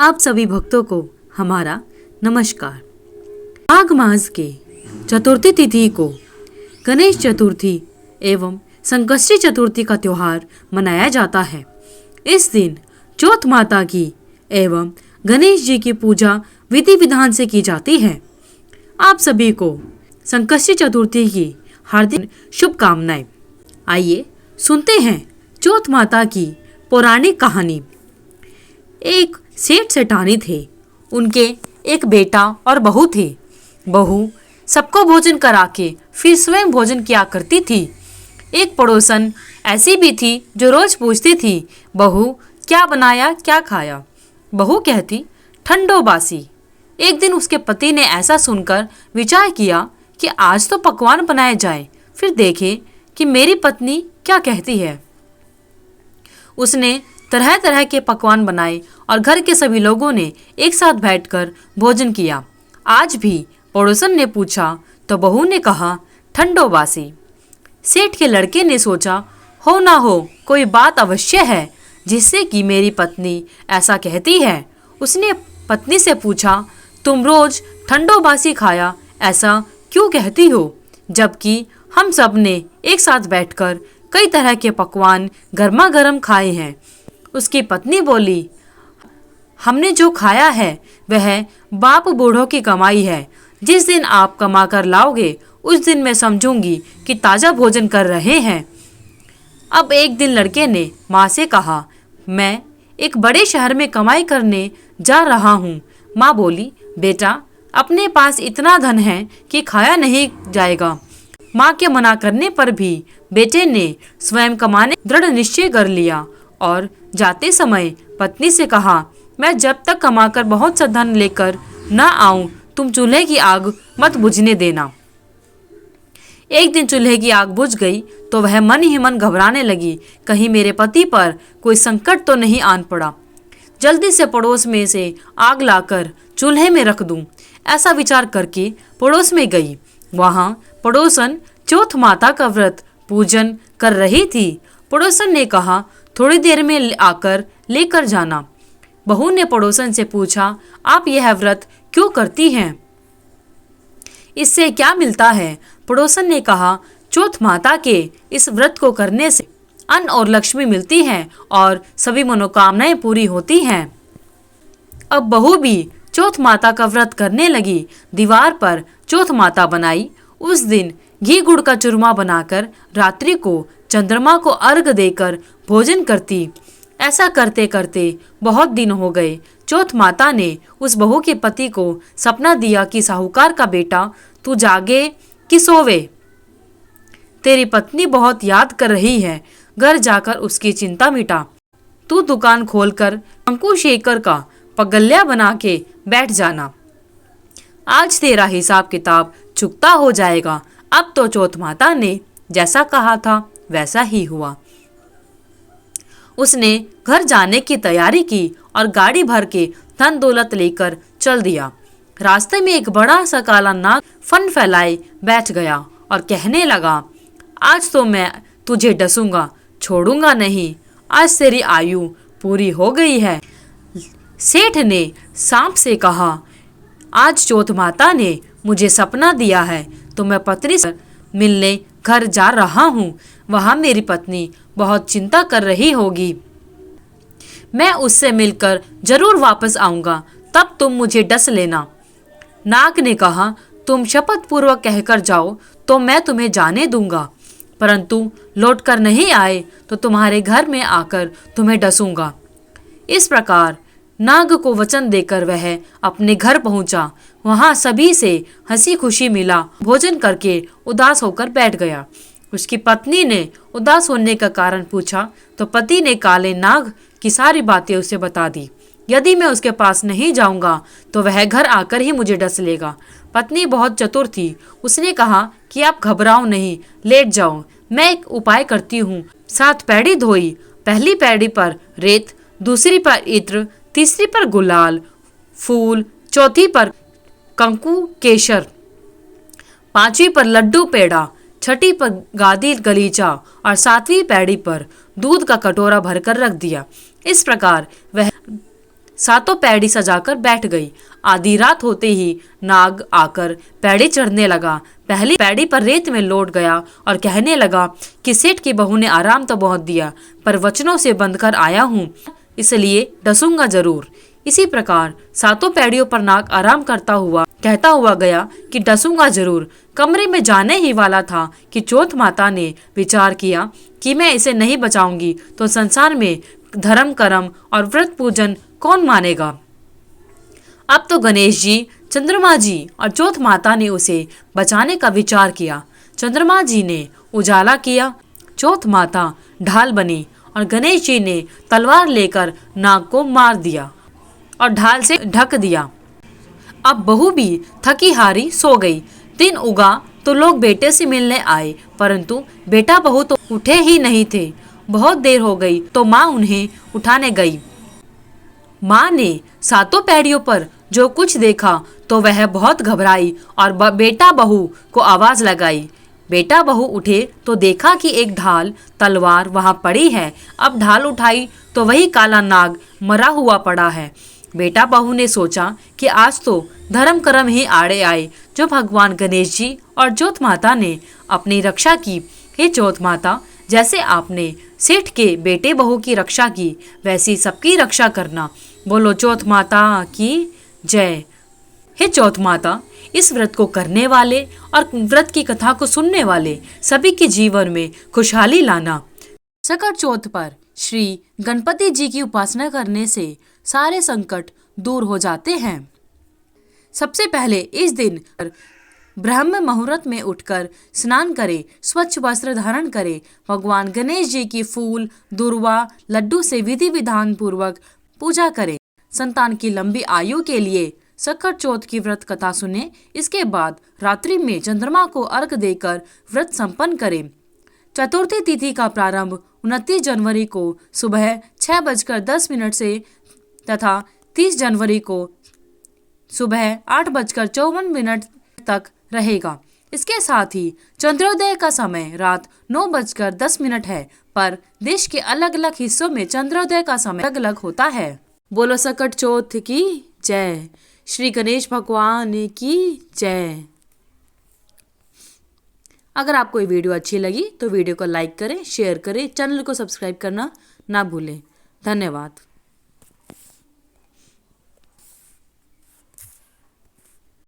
आप सभी भक्तों को हमारा नमस्कार। माघ मास के चतुर्थी तिथि को गणेश चतुर्थी एवं संकष्टी चतुर्थी का त्योहार मनाया जाता है। इस दिन चौथ माता की एवं गणेश जी की पूजा विधि विधान से की जाती है। आप सभी को संकष्टी चतुर्थी की हार्दिक शुभकामनाएं। आइए सुनते हैं चौथ माता की पौराणिक कहानी। एक सेठ सेठानी थे। उनके एक बेटा और बहू थे। बहू सबको भोजन करा के फिर स्वयं भोजन किया करती थी। एक पड़ोसन ऐसी भी थी जो रोज पूछती थी, बहू क्या बनाया क्या खाया। बहू कहती ठंडो बासी। एक दिन उसके पति ने ऐसा सुनकर विचार किया कि आज तो पकवान बनाए जाए, फिर देखे कि मेरी पत्नी क्या कहती है। उसने तरह तरह के पकवान बनाए और घर के सभी लोगों ने एक साथ बैठकर भोजन किया। आज भी पड़ोसन ने पूछा तो बहू ने कहा ठंडो बासी। सेठ के लड़के ने सोचा, हो ना हो कोई बात अवश्य है जिससे कि मेरी पत्नी ऐसा कहती है। उसने पत्नी से पूछा, तुम रोज ठंडो बासी खाया ऐसा क्यों कहती हो, जबकि हम सब ने एक साथ बैठकर कई तरह के पकवान गर्मा गर्म खाए हैं। उसकी पत्नी बोली, हमने जो खाया है वह बाप बूढ़ों की कमाई है। जिस दिन आप कमा कर लाओगे उस दिन मैं समझूंगी कि ताज़ा भोजन कर रहे हैं। अब एक दिन लड़के ने माँ से कहा, मैं एक बड़े शहर में कमाई करने जा रहा हूँ। माँ बोली, बेटा अपने पास इतना धन है कि खाया नहीं जाएगा। माँ के मना करने पर भी बेटे ने स्वयं कमाने दृढ़ निश्चय कर लिया और जाते समय पत्नी से कहा, मैं जब तक कमाकर बहुत सा धन लेकर न आऊं तुम चूल्हे की आग मत बुझने देना। एक दिन चूल्हे की आग बुझ गई तो वह मन ही मन घबराने लगी, कहीं मेरे पति पर कोई संकट तो नहीं आन पड़ा। जल्दी से पड़ोस में से आग लाकर चूल्हे में रख दूं, ऐसा विचार करके पड़ोस में गई। वहां पड़ोसन चौथ माता का व्रत पूजन कर रही थी। पड़ोसन ने कहा, थोड़ी देर में आकर लेकर जाना। बहू ने पड़ोसन से पूछा, आप यह व्रत क्यों करती हैं, इससे क्या मिलता है। पड़ोसन ने कहा, चौथ माता के इस व्रत को करने से अन्न और लक्ष्मी मिलती है और सभी मनोकामनाएं पूरी होती हैं। अब बहू भी चौथ माता का व्रत करने लगी। दीवार पर चौथ माता बनाई। उस दिन घी गुड़ का चूरमा बनाकर रात्रि को चंद्रमा को अर्घ देकर भोजन करती। ऐसा करते करते बहुत दिन हो गए। चौथ माता ने उस बहू के पति को सपना दिया कि साहूकार का बेटा तू जागे कि सोवे, तेरी पत्नी बहुत याद कर रही है। घर जाकर उसकी चिंता मिटा। तू दुकान खोलकर अंकु शेखर का पगल्या बना के बैठ जाना। आज तेरा हिसाब किताब चुकता हो जाएगा। अब तो चौथ माता ने जैसा कहा था वैसा ही हुआ। उसने घर जाने की तैयारी की और गाड़ी भर के धन दौलत लेकर चल दिया। रास्ते में एक बड़ा सा काला नाग फन फैलाए बैठ गया और कहने लगा, आज तो मैं तुझे डसूंगा, छोड़ूंगा नहीं। आज तेरी आयु पूरी हो गई है। सेठ ने सांप से कहा, आज चौथ माता ने मुझे सपना दिया है तो मैं पत्नी से मिलने घर जा रहा हूँ। वहाँ मेरी पत्नी बहुत चिंता कर रही होगी। मैं उससे मिलकर जरूर वापस आऊँगा, तब तुम मुझे डस लेना। नाग ने कहा, तुम शपथ पूर्वक कहकर जाओ तो मैं तुम्हें जाने दूंगा, परंतु लौटकर नहीं आए तो तुम्हारे घर में आकर तुम्हें डसूंगा। इस प्रकार नाग को वचन देकर वह अपने घर पहुंचा। वहां सभी से हंसी खुशी मिला। भोजन करके उदास होकर बैठ गया। उसकी पत्नी ने उदास होने का कारण पूछा तो पति ने काले नाग की सारी बातें उसे बता दी। यदि मैं उसके पास नहीं जाऊंगा तो वह घर आकर ही मुझे डस लेगा। पत्नी बहुत चतुर थी। उसने कहा कि आप घबराओ नहीं, लेट जाओ, मैं एक उपाय करती हूँ। 7 पैड़ी धोई, पहली पैड़ी पर रेत, दूसरी पर इत्र, तीसरी पर गुलाल फूल, चौथी पर कंकु केशर, 5वीं पर लड्डू पेड़ा, 6ठी पर गादी गलीचा और 7वीं पैड़ी पर दूध का कटोरा भरकर रख दिया। इस प्रकार वह सातों पैड़ी सजाकर बैठ गई। आधी रात होते ही नाग आकर पैड़ी चढ़ने लगा। पहली पैड़ी पर रेत में लौट गया और कहने लगा कि सेठ की बहू ने आराम तो बहुत दिया, पर वचनों से बंधकर आया हूँ, इसलिए डसूंगा जरूर। इसी प्रकार सातों पैड़ियों पर नाग आराम करता हुआ कहता हुआ गया कि डसूंगा जरूर। कमरे में जाने ही वाला था कि चौथ माता ने विचार किया कि मैं इसे नहीं बचाऊंगी तो संसार में धर्म कर्म और व्रत पूजन कौन मानेगा। अब तो गणेश जी, चंद्रमा जी और चौथ माता ने उसे बचाने का विचार किया। चंद्रमा जी ने उजाला किया, चौथ माता ढाल बनी और गणेश जी ने तलवार लेकर नाग को मार दिया और ढाल से ढक दिया। अब बहू भी थकी हारी सो गई। दिन उगा तो लोग बेटे से मिलने आए, परंतु बेटा बहू तो उठे ही नहीं थे। बहुत देर हो गई तो माँ उन्हें उठाने गई। माँ ने सातों पैड़ियों पर जो कुछ देखा तो वह बहुत घबराई और बेटा बहू को आवाज लगाई। बेटा बहू उठे तो देखा कि एक ढाल तलवार वहां पड़ी है। अब ढाल उठाई तो वही काला नाग मरा हुआ पड़ा है। बेटा बहू ने सोचा कि आज तो धर्म कर्म ही आड़े आए, जो भगवान गणेश जी और चौथ माता ने अपनी रक्षा की। हे चौथ माता, जैसे आपने सेठ के बेटे बहू की रक्षा की, वैसी सबकी रक्षा करना। बोलो चौथ माता की जय। हे चौथ माता, इस व्रत को करने वाले और व्रत की कथा को सुनने वाले सभी के जीवन में खुशहाली लाना। सकट चौथ पर श्री गणपति जी की उपासना करने से सारे संकट दूर हो जाते हैं। सबसे पहले इस दिन ब्रह्म मुहूर्त में उठकर स्नान करें, स्वच्छ वस्त्र धारण करें, भगवान गणेश जी की फूल, दुर्वा, लड्डू से विधि विधान पूर्वक पूजा करें। संतान की लंबी आयु के लिए सकट चौथ की व्रत कथा सुने। इसके बाद रात्रि में चंद्रमा को अर्घ देकर व्रत संपन्न करें। चतुर्थी तिथि का प्रारंभ 29 जनवरी को सुबह 6:10 से तथा 30 जनवरी को सुबह 8:54 तक रहेगा। इसके साथ ही चंद्रोदय का समय रात 9:10 है, पर देश के अलग अलग हिस्सों में चंद्रोदय का समय अलग अलग होता है। बोलो सकट चौथ की जय। श्री गणेश भगवान की जय। अगर आपको ये वीडियो अच्छी लगी तो वीडियो को लाइक करें, शेयर करें, चैनल को सब्सक्राइब करना ना भूलें। धन्यवाद।